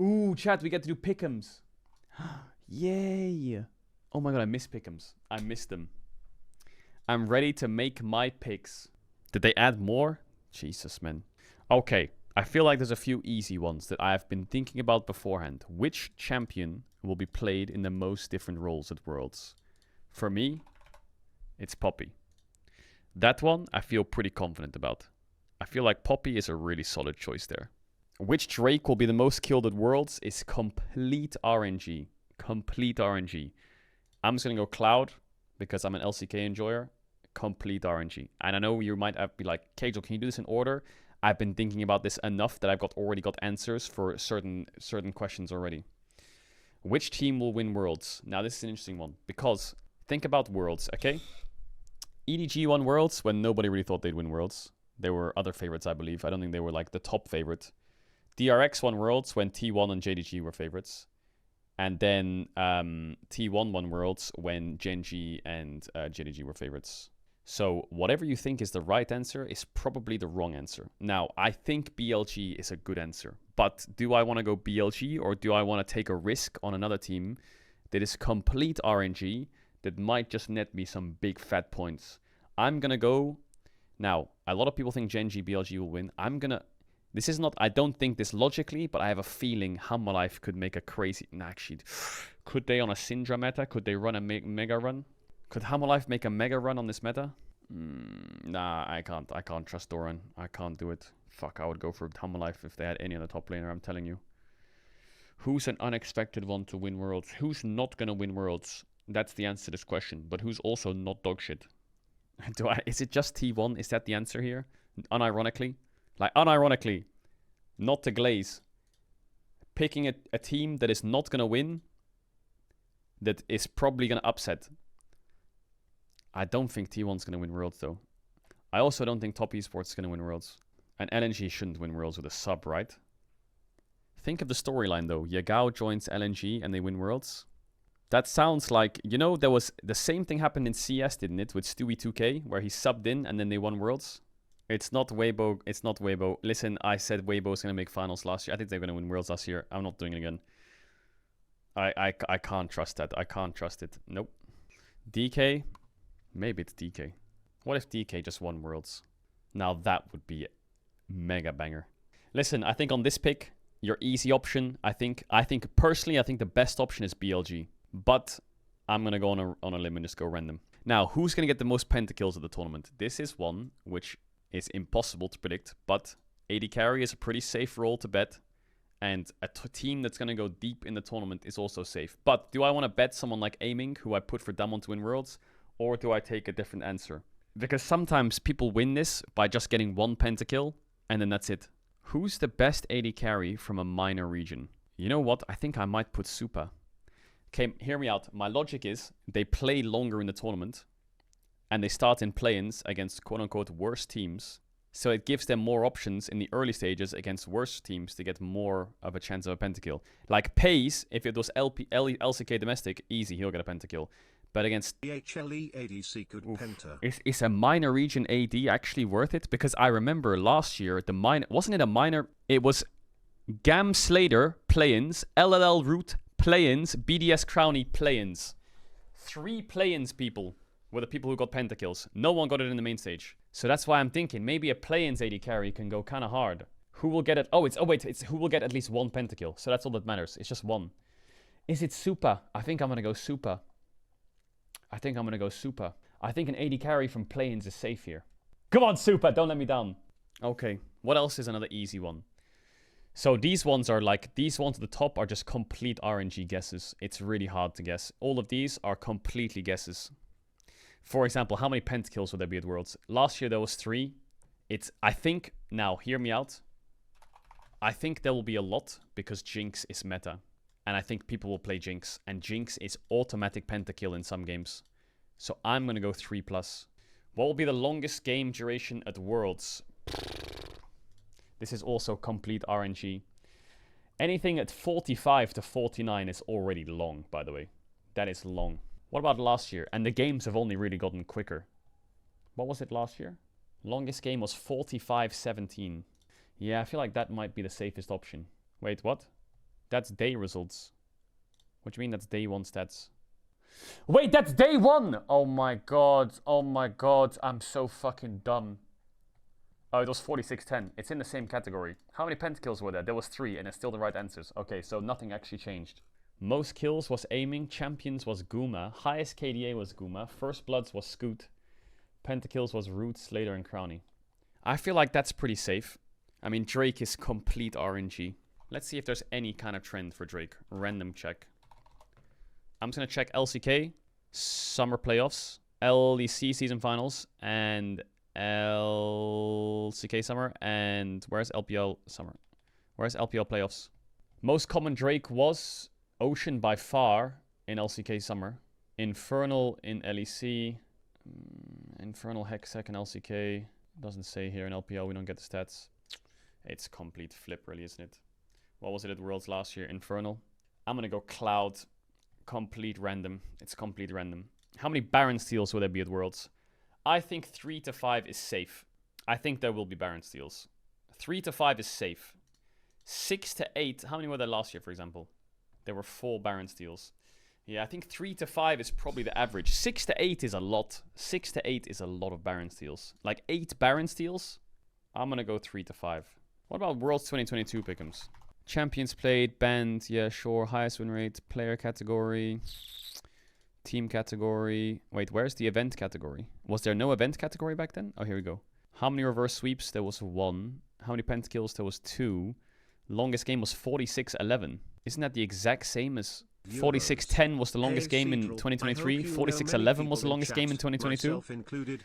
Ooh, chat, we get to do Pickems. Yay. Oh my god, I miss Pickems. I miss them. I'm ready to make my picks. Did they add more? Jesus, man. Okay, I feel like there's a few easy ones that I have been thinking about beforehand. Which champion will be played in the most different roles at Worlds? For me, it's Poppy. That one I feel pretty confident about. I feel like Poppy is a really solid choice there. Which Drake will be the most killed at Worlds is complete RNG. Complete RNG. I'm just going to go Cloud because I'm an LCK enjoyer. Complete RNG. And I know you might be like, Caedrel, can you do this in order? I've been thinking about this enough that I've already got answers for certain questions already. Which team will win Worlds? Now, this is an interesting one because think about Worlds, okay? EDG won Worlds when nobody really thought they'd win Worlds. There were other favorites, I believe. I don't think they were like the top favorite. DRX won Worlds when T1 and JDG were favorites. And then T1 won Worlds when Genji and JDG were favorites. So whatever you think is the right answer is probably the wrong answer. Now, I think BLG is a good answer. But do I want to go BLG or do I want to take a risk on another team that is complete RNG that might just net me some big fat points? I'm going to go... Now, a lot of people think Genji BLG will win. I'm going to... This is not... I don't think this logically, but I have a feeling Hammerlife could make a crazy... Nah, actually, could they on a Syndra meta? Could they run a mega run? Could Hammerlife make a mega run on this meta? Nah, I can't. I can't trust Doran. I can't do it. Fuck, I would go for Hammerlife if they had any other top laner, I'm telling you. Who's an unexpected one to win Worlds? Who's not going to win Worlds? That's the answer to this question. But who's also not dogshit? Is it just T1? Is that the answer here? Unironically? Like, unironically. Not to glaze. Picking a team that is not going to win. That is probably going to upset. I don't think T1's going to win Worlds, though. I also don't think Top Esports is going to win Worlds. And LNG shouldn't win Worlds with a sub, right? Think of the storyline, though. Yagao joins LNG and they win Worlds. That sounds like, you know, there was the same thing happened in CS, didn't it? With Stewie 2K, where he subbed in and then they won Worlds. It's not Weibo. It's not Weibo. Listen, I said Weibo was going to make finals last year. I think they're going to win Worlds last year. I'm not doing it again. I can't trust that. I can't trust it. Nope. DK? Maybe it's DK. What if DK just won Worlds? Now that would be a mega banger. Listen, I think on this pick, your easy option, I think personally, I think the best option is BLG. But I'm going to go on a limb and just go random. Now, who's going to get the most pentakills at the tournament? This is one which is impossible to predict, but AD carry is a pretty safe role to bet. And a team that's going to go deep in the tournament is also safe. But do I want to bet someone like Aiming, who I put for Damon to win Worlds? Or do I take a different answer? Because sometimes people win this by just getting one pentakill, and then that's it. Who's the best AD carry from a minor region? You know what? I think I might put Supa. Okay, hear me out. My logic is they play longer in the tournament, and they start in play-ins against quote-unquote worse teams. So it gives them more options in the early stages against worse teams to get more of a chance of a pentakill. Like Pace, if it was LCK domestic, easy, he'll get a pentakill. But against EHLE ADC could penta. Is a minor region AD actually worth it? Because I remember last year, the minor... Wasn't it a minor... It was Gam Slater play-ins, LLL Root play-ins, BDS Crowny play-ins. 3 play-ins people were the people who got pentakills. No one got it in the main stage. So that's why I'm thinking maybe a play-ins AD carry can go kind of hard. Who will get it? It's who will get at least 1 pentakill. So that's all that matters. It's just 1. Is it Supa? I think I'm going to go Supa. I think an AD carry from play-ins is safe here. Come on, Supa, don't let me down. Okay, what else is another easy one? So these ones are like, these ones at the top are just complete RNG guesses. It's really hard to guess. All of these are completely guesses. For example, how many pentakills would there be at Worlds? Last year there was 3. I think, now hear me out. I think there will be a lot because Jinx is meta. And I think people will play Jinx. And Jinx is automatic pentakill in some games. So I'm going to go 3+. What will be the longest game duration at Worlds? This is also complete RNG. Anything at 45 to 49 is already long, by the way. That is long. What about last year? And the games have only really gotten quicker. What was it last year? Longest game was 45-17. Yeah, I feel like that might be the safest option. Wait, what? That's day results. What do you mean that's day 1 stats? Wait, that's day 1! Oh my god. Oh my god. I'm so fucking dumb. Oh, it was 4610. It's in the same category. How many pentakills were there? There was 3, and it's still the right answers. Okay, so nothing actually changed. Most kills was aiming. Champions was Guma. Highest KDA was Guma. First bloods was Scoot. Pentakills was Root, Slater, and Crowny. I feel like that's pretty safe. I mean, Drake is complete RNG. Let's see if there's any kind of trend for Drake. Random check. I'm just going to check LCK, Summer Playoffs, LEC Season Finals, and LCK Summer, and where's LPL Summer? Where's LPL Playoffs? Most common Drake was Ocean by far in LCK Summer. Infernal in LEC. Infernal Hexec in LCK. Doesn't say here in LPL, we don't get the stats. It's complete flip really, isn't it? What was it at Worlds last year? Infernal. I'm going to go Cloud. Complete random. It's complete random. How many Baron steals will there be at Worlds? I think 3 to 5 is safe. I think there will be Baron steals. 3 to 5 is safe. 6 to 8. How many were there last year, for example? There were 4 Baron steals. Yeah, I think 3 to 5 is probably the average. 6 to 8 is a lot. 6 to 8 is a lot of Baron steals. Like 8 Baron steals? I'm going to go 3 to 5. What about Worlds 2022 Pickems? Champions played, banned, yeah, sure. Highest win rate, player category, team category. Wait, where's the event category? Was there no event category back then? Oh, here we go. How many reverse sweeps? There was 1. How many pentakills? There was 2. Longest game was 46-11. Isn't that the exact same as 46-10 was the longest game in 2023? 46-11 was the longest game in 2022?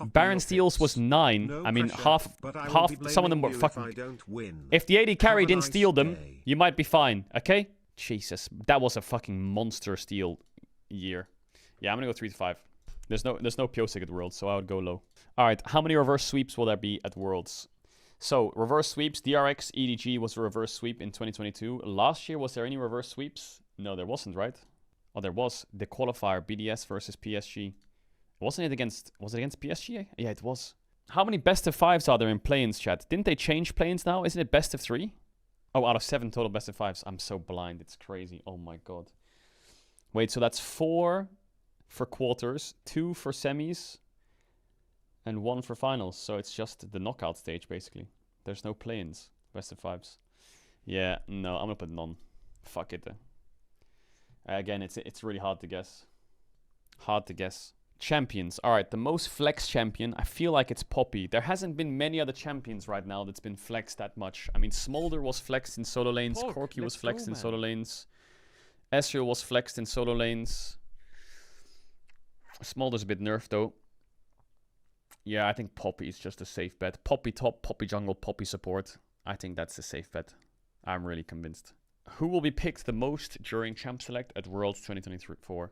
Baron steals was 9. I mean, half, some of them were fucking... If the AD carry didn't steal them, you might be fine, okay? Jesus, that was a fucking monster steal year. Yeah, I'm gonna go 3 to 5. There's no Pyosik at Worlds, so I would go low. Alright, how many reverse sweeps will there be at Worlds? So, reverse sweeps, DRX, EDG was a reverse sweep in 2022. Last year, was there any reverse sweeps? No, there wasn't, right? Oh, there was. The qualifier, BDS versus PSG. Wasn't it against... Was it against PSG? Yeah, it was. How many best of 5s are there in play-ins, chat? Didn't they change play-ins now? Isn't it best of 3? Oh, out of 7 total best of 5s. I'm so blind. It's crazy. Oh my god. Wait, so that's 4 for quarters, 2 for semis, and 1 for finals. So it's just the knockout stage, basically. There's no play-ins. Best of 5s. Yeah, no, I'm gonna put none. Fuck it. Again, it's really hard to guess. Hard to guess. Champions. Alright, the most flex champion, I feel like it's Poppy. There hasn't been many other champions right now that's been flexed that much. I mean, Smolder was flexed in solo lanes. Corki was flexed in solo lanes. Ezreal was flexed in solo lanes. Smolder's a bit nerfed, though. Yeah, I think Poppy is just a safe bet. Poppy top, Poppy jungle, Poppy support. I think that's a safe bet. I'm really convinced. Who will be picked the most during Champ Select at Worlds 2024?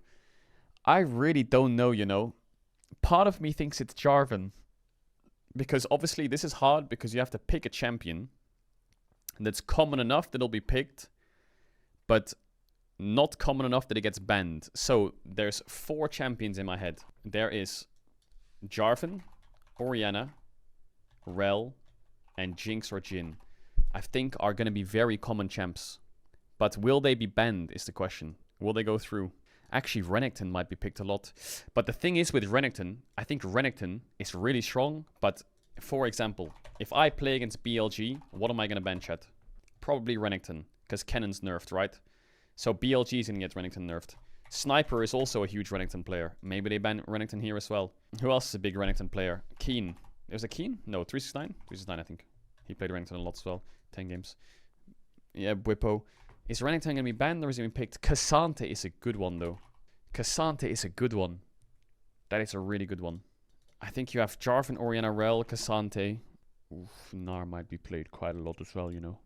I really don't know, you know. Part of me thinks it's Jarvan. Because obviously this is hard because you have to pick a champion that's common enough that it'll be picked, but not common enough that it gets banned. So there's 4 champions in my head. There is Jarvan, Orianna, Rel, and Jinx or Jhin. I think are going to be very common champs. But will they be banned is the question. Will they go through? Actually, Renekton might be picked a lot. But the thing is with Renekton, I think Renekton is really strong. But for example, if I play against BLG, what am I going to ban, chat? Probably Renekton, because Cannon's nerfed, right? So BLG is going to get Renekton nerfed. Sniper is also a huge Renekton player. Maybe they ban Renekton here as well. Who else is a big Renekton player? Keen. There's a Keen? No, 369? 369, I think. He played Renekton a lot as well. 10 games. Yeah, Bwipo. Is Renekton going to be banned or is he being picked? Cassante is a good one, though. Cassante is a good one. That is a really good one. I think you have Jarvan, Orianna, Rel, Cassante. Oof, Gnar might be played quite a lot as well, you know.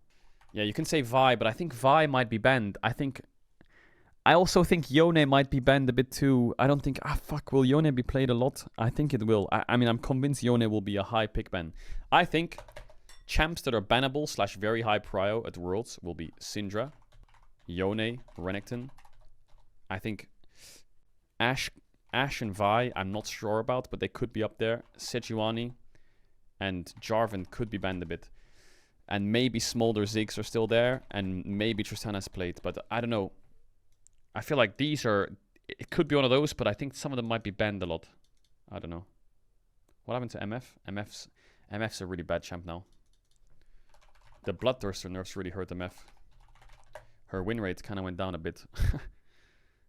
Yeah, you can say Vi, but I think Vi might be banned. I also think Yone might be banned a bit too. I don't think... fuck, will Yone be played a lot? I think it will. I mean, I'm convinced Yone will be a high pick ban. I think champs that are bannable / very high prio at Worlds will be Syndra, Yone, Renekton. I think Ashe and Vi, I'm not sure about, but they could be up there. Sejuani and Jarvan could be banned a bit. And maybe Smolder Ziggs are still there. And maybe Tristana's played. But I don't know. I feel like these are... It could be one of those, but I think some of them might be banned a lot. I don't know. What happened to MF? MF's a really bad champ now. The Bloodthirster nerfs really hurt MF. Her win rate kind of went down a bit.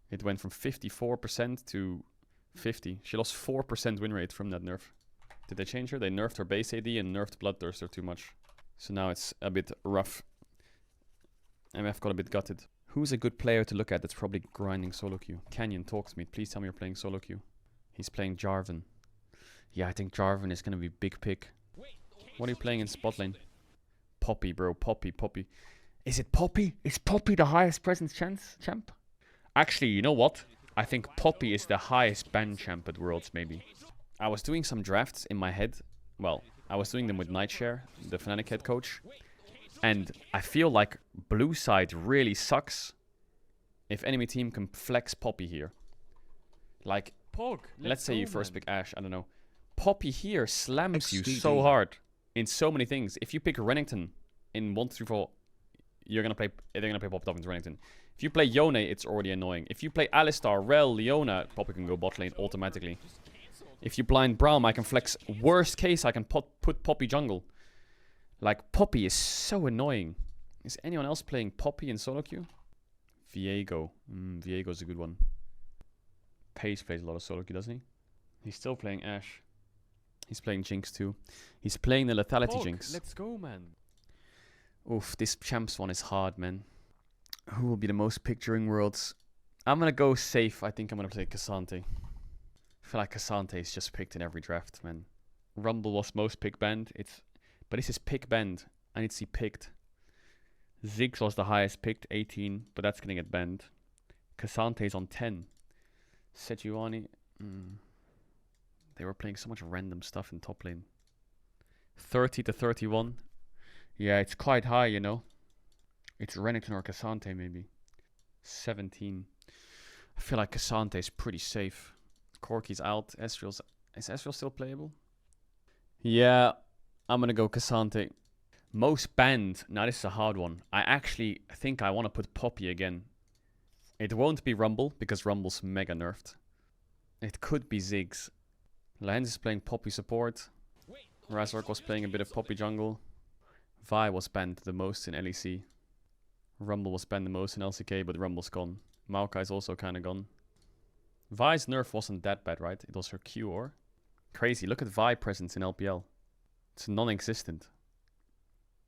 It went from 54% to 50. She lost 4% win rate from that nerf. Did they change her? They nerfed her base AD and nerfed Bloodthirster too much. So now it's a bit rough. MF got a bit gutted. Who's a good player to look at that's probably grinding solo queue? Canyon, talk to me. Please tell me you're playing solo queue. He's playing Jarvan. Yeah, I think Jarvan is going to be big pick. What are you playing in spot lane? Poppy, bro. Poppy. Is it Poppy? Is Poppy the highest presence champ? Actually, you know what? I think Poppy is the highest ban champ at Worlds, maybe. I was doing some drafts in my head. Well, I was doing them with Nightshare, the Fnatic head coach. And I feel like blue side really sucks if enemy team can flex Poppy here. Like, Pog, let's say you first pick Ashe, I don't know. Poppy here slams you XDD. so hard in so many things. If you pick Renekton in 1, 2, 3, 4, they're gonna play Poppy top into Renekton. If you play Yone, it's already annoying. If you play Alistar, Rel, Leona, Poppy can go bot lane automatically. If you blind Braum, I can flex. Worst case, I can put Poppy jungle. Like, Poppy is so annoying. Is anyone else playing Poppy in solo queue? Viego. Viego's a good one. Pace plays a lot of solo queue, doesn't he? He's still playing Ashe. He's playing Jinx too. He's playing the Lethality Jinx. Let's go, man. Oof, this champs one is hard, man. Who will be the most picked during Worlds? I'm gonna go safe. I think I'm gonna play Cassante. I feel like Cassante is just picked in every draft, man. Rumble was most pick banned. But this is pick banned. I need to see picked. Ziggs was the highest picked, 18, but that's gonna get banned. Cassante's on 10. Sejuani. They were playing so much random stuff in top lane. 30 to 31. Yeah, it's quite high, you know. It's Renekton or Cassante, maybe. 17. I feel like Cassante is pretty safe. Corki's out. Ezreal's... Is Ezreal still playable? Yeah, I'm gonna go Cassante. Most banned. Now, this is a hard one. I actually think I want to put Poppy again. It won't be Rumble, because Rumble's mega nerfed. It could be Ziggs. Lens is playing Poppy support. Razork was playing a bit of Poppy jungle. Vi was banned the most in LEC. Rumble was banned the most in LCK, but Rumble's gone. Maokai is also kind of gone. Vi's nerf wasn't that bad, right? It was her Q or? Crazy, look at Vi presence in LPL. It's non-existent.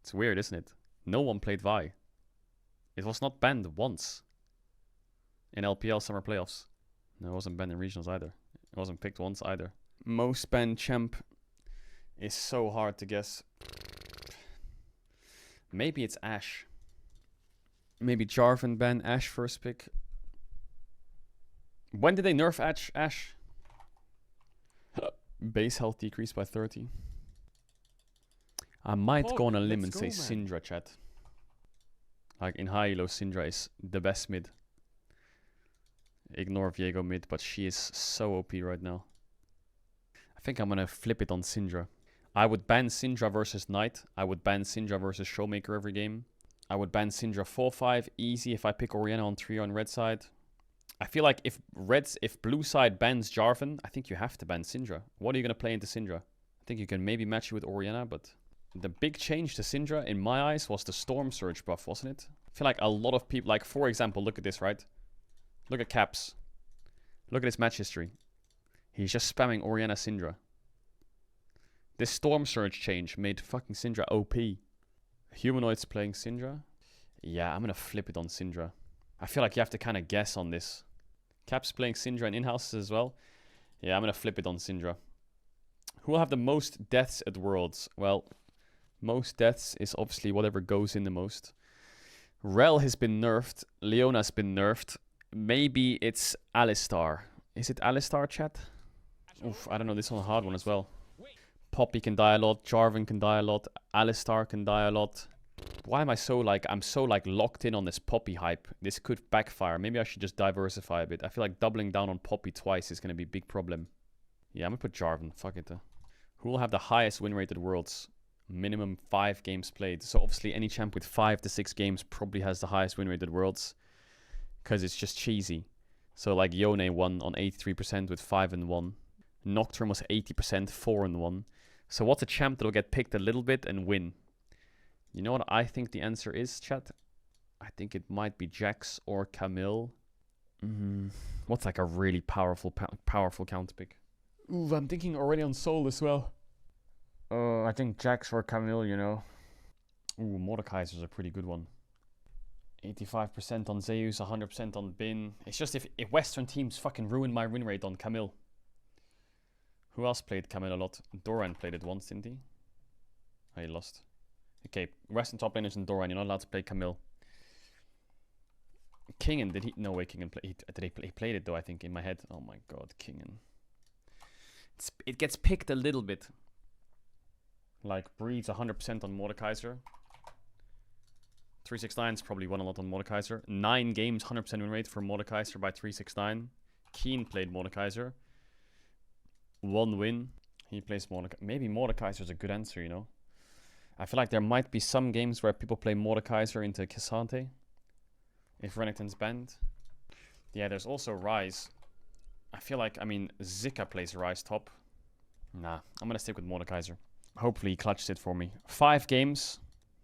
It's weird, isn't it? No one played Vi. It was not banned once. In LPL summer playoffs. No, it wasn't banned in regionals either. It wasn't picked once either. Most banned champ is so hard to guess. Maybe it's Ashe. Maybe Jarvan ban Ashe first pick. When did they nerf Ashe? Base health decreased by 30. I might go on a limb and say Syndra, chat. Like in high elo, Syndra is the best mid. Ignore Viego mid, but she is so OP right now. I think I'm gonna flip it on Syndra. I would ban Syndra versus Knight. I would ban Syndra versus Showmaker every game. I would ban Syndra 4-5 easy if I pick Orianna on 3 on red side. I feel like if blue side bans Jarvan, I think you have to ban Syndra. What are you gonna play into Syndra? I think you can maybe match it with Orianna, but the big change to Syndra in my eyes was the Storm Surge buff, wasn't it? I feel like a lot of people, like for example, look at this, right? Look at Caps. Look at his match history. He's just spamming Orianna Syndra. This Storm Surge change made fucking Syndra OP. Humanoids playing Syndra? Yeah, I'm gonna flip it on Syndra. I feel like you have to kind of guess on this. Caps playing Syndra in in-houses as well? Yeah, I'm gonna flip it on Syndra. Who will have the most deaths at Worlds? Well, most deaths is obviously whatever goes in the most. Rel has been nerfed. Leona's been nerfed. Maybe it's Alistar. Is it Alistar, chat? Oof, I don't know. This one's a hard one as well. Poppy can die a lot. Jarvan can die a lot. Alistar can die a lot. Why am I so I'm so locked in on this Poppy hype? This could backfire. Maybe I should just diversify a bit. I feel like doubling down on Poppy twice is going to be a big problem. Yeah, I'm going to put Jarvan. Fuck it. Who will have the highest win rate at Worlds? Minimum 5 games played. So obviously any champ with 5 to 6 games probably has the highest win rate at Worlds. Because it's just cheesy. So like Yone won on 83% with 5-1. Nocturne was 80%, 4-1. So what's a champ that'll get picked a little bit and win? You know what I think the answer is, chat? I think it might be Jax or Camille. What's like a really powerful counter pick? Ooh, I'm thinking already on Soul as well. I think Jax or Camille, you know. Ooh, Mordekaiser's a pretty good one. 85% on Zeus, 100% on Bin. It's just if Western teams fucking ruin my win rate on Camille. Who else played Camille a lot? Doran played it once, didn't he? Oh, he lost. Okay, Western top laners and Doran, you're not allowed to play Camille. Kingen, did he? No way, Kingen he played it though, I think, in my head. Oh my god, Kingen. It gets picked a little bit. Like, Breed's 100% on Mordekaiser. 369's probably won a lot on Mordekaiser. 9 games, 100% win rate for Mordekaiser by 369. Keen played Mordekaiser. 1 win. He plays Mordekaiser. Maybe Mordekaiser's a good answer, you know. I feel like there might be some games where people play Mordekaiser into Cassante. If Renekton's banned. Yeah, there's also Ryze. I feel like, I mean, Zika plays Ryze top. Nah, I'm gonna stick with Mordekaiser. Hopefully he clutched it for me. 5 games?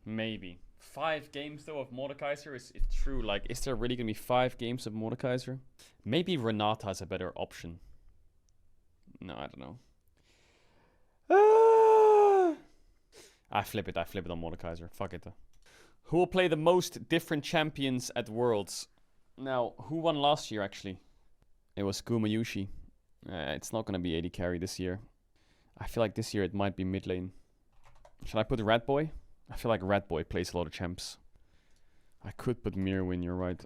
Maybe. 5 games though of Mordekaiser? Is it true? Like, is there really gonna be 5 games of Mordekaiser? Maybe Renata's a better option. No, I don't know. I flip it on Mordekaiser. Fuck it. Who will play the most different champions at Worlds? Now, who won last year actually? It was Gumayushi. It's not gonna be AD carry this year. I feel like this year it might be mid lane. Should I put Ratboy? I feel like Ratboy plays a lot of champs. I could put Mirwin, you're right.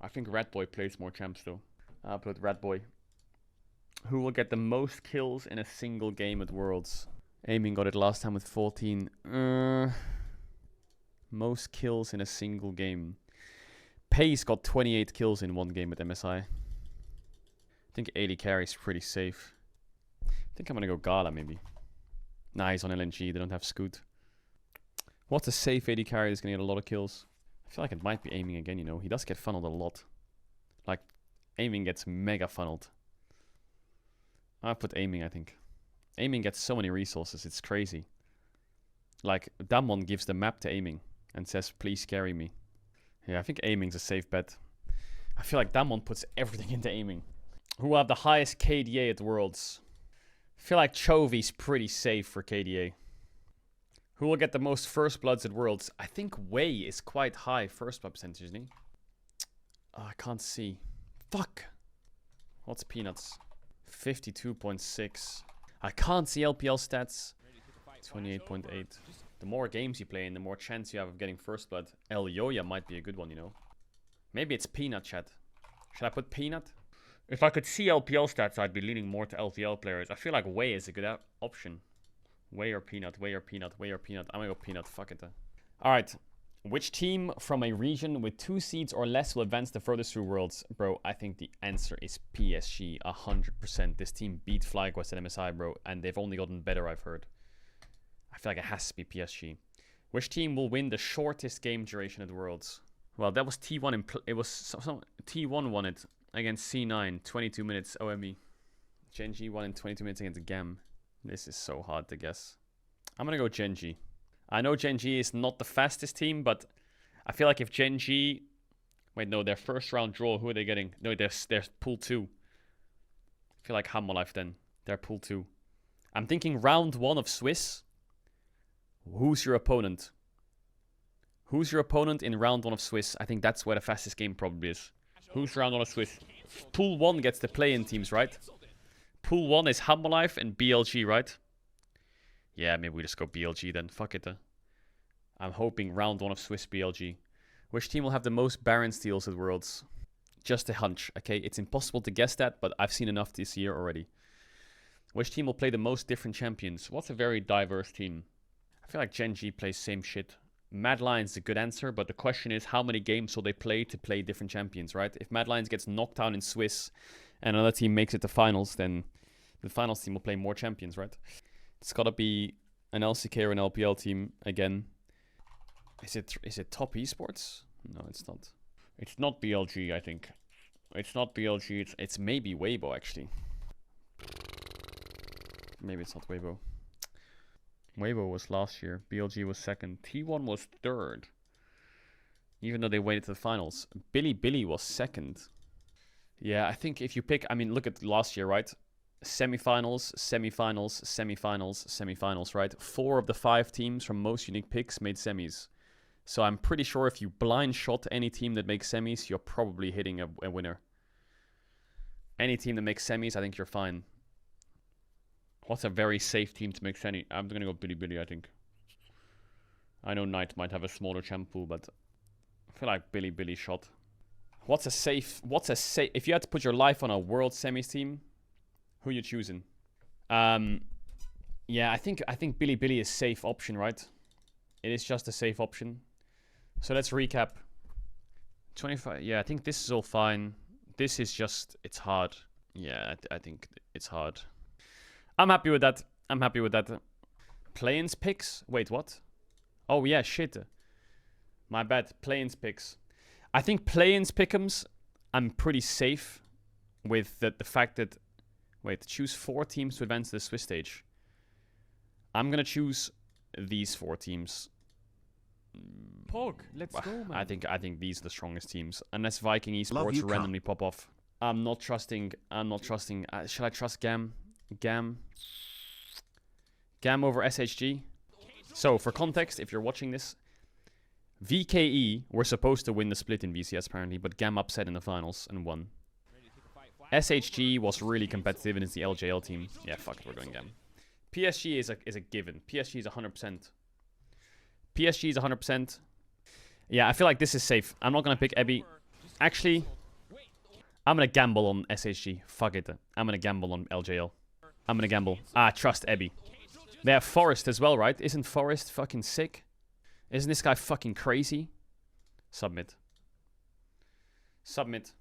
I think Ratboy plays more champs though. I'll put Ratboy. Who will get the most kills in a single game at Worlds? Aiming got it last time with 14. Most kills in a single game. Pace got 28 kills in 1 game at MSI. I think AD carry is pretty safe. I think I'm gonna go Gala maybe. Nah, he's on LNG, they don't have Scoot. What's a safe AD carry that's gonna get a lot of kills? I feel like it might be Aiming again, you know. He does get funneled a lot. Like, Aiming gets mega funneled. I'll put Aiming, I think. Aiming gets so many resources, it's crazy. Like, Damwon gives the map to Aiming and says, please carry me. Yeah, I think Aiming's a safe bet. I feel like Damwon puts everything into Aiming. Who will have the highest KDA at Worlds? I feel like Chovy's pretty safe for KDA. Who will get the most first bloods at Worlds? I think Wei is quite high first blood percentage, isn't he? Oh, I can't see. Fuck. What's Peanuts? 52.6. I can't see LPL stats. 28.8. The more games you play and the more chance you have of getting first blood. El Yoya might be a good one, you know. Maybe it's Peanut, chat. Should I put Peanut? If I could see LPL stats, I'd be leaning more to LPL players. I feel like Wei is a good option. Wei or Peanut, Wei or Peanut, Wei or Peanut. I'm gonna go Peanut, fuck it. Alright. Which team from a region with 2 seeds or less will advance the furthest through Worlds? Bro, I think the answer is PSG, 100%. This team beat FlyQuest at MSI, bro, and they've only gotten better, I've heard. I feel like it has to be PSG. Which team will win the shortest game duration at the Worlds? Well, that was T1. T1 won it against C9, 22 minutes OME. Genji won in 22 minutes against Gam. This is so hard to guess. I'm gonna go Genji. I know Genji is not the fastest team, but I feel like if Genji... Wait, no, their first round draw, who are they getting? No, they're pool 2. I feel like Hammerlife then. They're pool 2. I'm thinking round 1 of Swiss. Who's your opponent? Who's your opponent in round 1 of Swiss? I think that's where the fastest game probably is. Who's round 1 of Swiss? Pool 1 gets the play-in teams, right? Pool 1 is Hammerlife and BLG, right? Yeah, maybe we just go BLG then. Fuck it. I'm hoping round 1 of Swiss BLG. Which team will have the most Baron steals at Worlds? Just a hunch, okay? It's impossible to guess that, but I've seen enough this year already. Which team will play the most different champions? What's a very diverse team? I feel like Genji plays same shit. Mad Lions is a good answer, but the question is how many games will they play to play different champions, right? If Mad Lions gets knocked down in Swiss and another team makes it to finals, then the finals team will play more champions, right? It's gotta be an LCK or an LPL team again. Is it top esports? No, it's not. It's not BLG, I think. It's not BLG. It's maybe Weibo, actually. Maybe it's not Weibo. Weibo was last year. BLG was second. T1 was third. Even though they waited to the finals. Billy was second. Yeah, I think if you pick... I mean, look at last year, right? Semifinals, semifinals, semifinals, semifinals, right? 4 of the 5 teams from most unique picks made semis. So I'm pretty sure if you blind shot any team that makes semis, you're probably hitting a winner. Any team that makes semis, I think you're fine. What's a very safe team to make semi? I'm going to go Billy, I think. I know Knight might have a smaller champ pool, but I feel like Billy shot. What's a safe... If you had to put your life on a world semis team, who you choosing? Yeah, I think Billy is safe option, right? It is just a safe option. So let's recap. 25. Yeah, I think this is all fine. This is just... It's hard. Yeah, I think it's hard. I'm happy with that. I'm happy with that. Play-ins picks? Wait, what? Oh, yeah, shit. My bad. Play-ins picks. I think play-ins Pickems, I'm pretty safe with the fact that... Wait, choose 4 teams to advance to the Swiss stage. I'm going to choose these 4 teams. Pog, let's go, man. I think these are the strongest teams. Unless Viking Esports randomly pop off. I'm not trusting. Should I trust Gam? Gam over SHG? So, for context, if you're watching this, VKE were supposed to win the split in VCS apparently, but Gam upset in the finals and won. SHG was really competitive and it's the LJL team. Yeah, fuck it, we're going Gam. PSG is a given. PSG is 100%. PSG is 100%. Yeah, I feel like this is safe. I'm not going to pick Ebby. Actually, I'm going to gamble on SHG. Fuck it. I'm going to gamble on LJL. I'm going to gamble. Trust Ebby. They have Forest as well, right? Isn't Forest fucking sick? Isn't this guy fucking crazy? Submit. Submit.